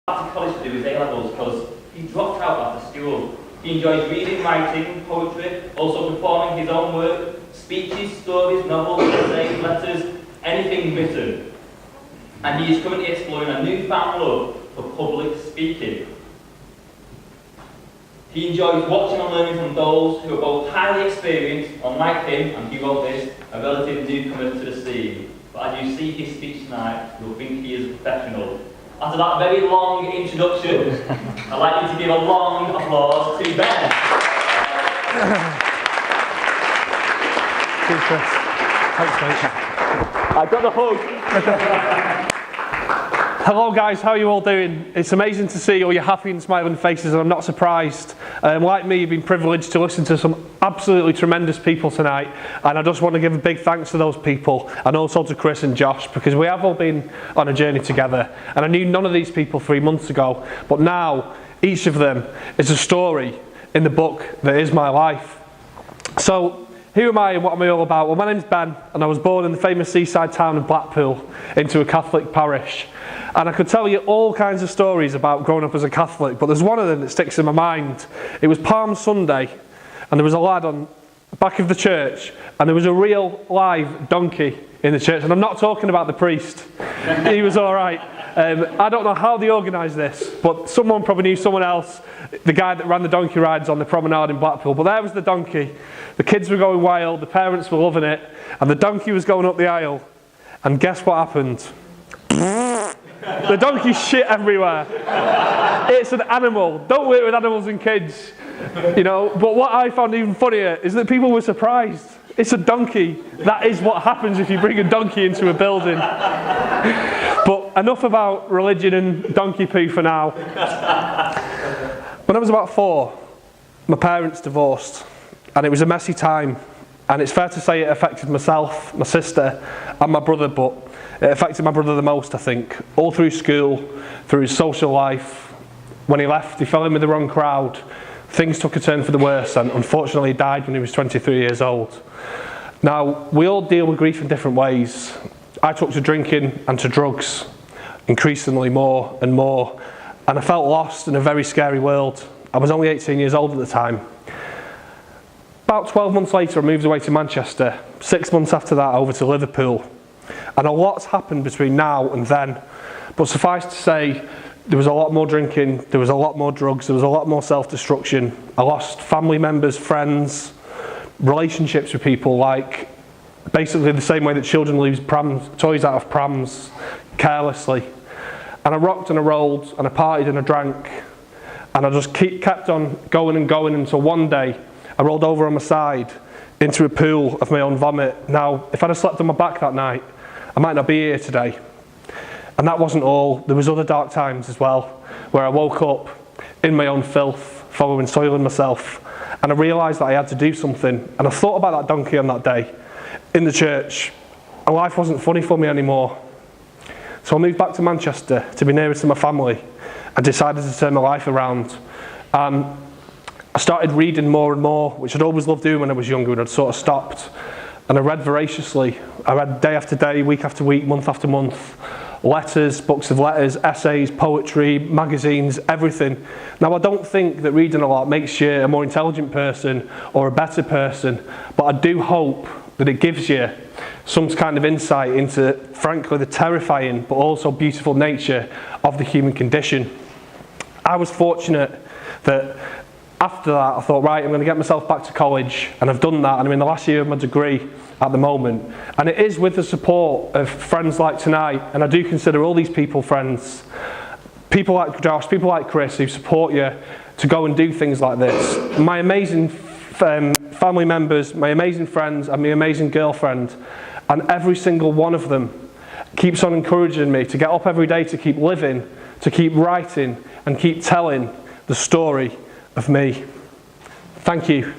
to college to do his A-levels because he dropped out after school. He enjoys reading, writing, poetry, also performing his own work, speeches, stories, novels, essays, letters, anything written. And he is currently exploring a newfound love for public speaking. He enjoys watching and learning from those who are both highly experienced, unlike him, and he wrote this, a relative newcomer to the scene. But as you see his speech tonight, you'll think he is a professional. After that very long introduction, I'd like you to give a long applause to Ben. Cheers, Chris. Thanks, mate. I got the hug. Hello guys, how are you all doing? It's amazing to see all your happy and smiling faces, and I'm not surprised. Like me, you've been privileged to listen to some absolutely tremendous people tonight, and I just want to give a big thanks to those people, and also to Chris and Josh, because we have all been on a journey together, and I knew none of these people 3 months ago, but now each of them is a story in the book that is my life. So, who am I and what am I all about? Well, my name's Ben, and I was born in the famous seaside town of Blackpool into a Catholic parish. And I could tell you all kinds of stories about growing up as a Catholic, but there's one of them that sticks in my mind. It was Palm Sunday, and there was a lad on the back of the church, and there was a real live donkey in the church. And I'm not talking about the priest. He was all right. I don't know how they organised this, but someone probably knew someone else, the guy that ran the donkey rides on the promenade in Blackpool. But there was the donkey. The kids were going wild, the parents were loving it, and the donkey was going up the aisle. And guess what happened? The donkey shit everywhere. It's an animal. Don't work with animals and kids. You know, but what I found even funnier is that people were surprised. It's a donkey. That is what happens if you bring a donkey into a building. But enough about religion and donkey poo for now. When I was about 4, my parents divorced, and it was a messy time. And it's fair to say it affected myself, my sister, and my brother, but it affected my brother the most, I think. All through school, through his social life. When he left, he fell in with the wrong crowd. Things took a turn for the worse, and unfortunately he died when he was 23 years old. Now, we all deal with grief in different ways. I took to drinking and to drugs, increasingly more and more, and I felt lost in a very scary world. I was only 18 years old at the time. About 12 months later, I moved away to Manchester. 6 months after that, over to Liverpool. And a lot's happened between now and then. But suffice to say, there was a lot more drinking, there was a lot more drugs, there was a lot more self-destruction. I lost family members, friends, relationships with people, like basically the same way that children lose toys out of prams carelessly. And I rocked and I rolled and I partied and I drank. And I just kept on going and going until one day I rolled over on my side into a pool of my own vomit. Now, if I'd have slept on my back that night, I might not be here today. And that wasn't all. There was other dark times as well, where I woke up in my own filth, following soiling myself, and I realised that I had to do something. And I thought about that donkey on that day in the church, and life wasn't funny for me anymore. So I moved back to Manchester to be nearer to my family, and decided to turn my life around. I started reading more and more, which I'd always loved doing when I was younger, and I'd sort of stopped. And I read voraciously. I read day after day, week after week, month after month. Letters, books of letters, essays, poetry, magazines, everything. Now, I don't think that reading a lot makes you a more intelligent person or a better person, but I do hope that it gives you some kind of insight into, frankly, the terrifying but also beautiful nature of the human condition. I was fortunate that after that, I thought, right, I'm going to get myself back to college, and I've done that, and I'm in the last year of my degree at the moment. And it is with the support of friends like tonight, and I do consider all these people friends, people like Josh, people like Chris, who support you to go and do things like this. My amazing family members, my amazing friends, and my amazing girlfriend, and every single one of them keeps on encouraging me to get up every day, to keep living, to keep writing, and keep telling the story of me. Thank you.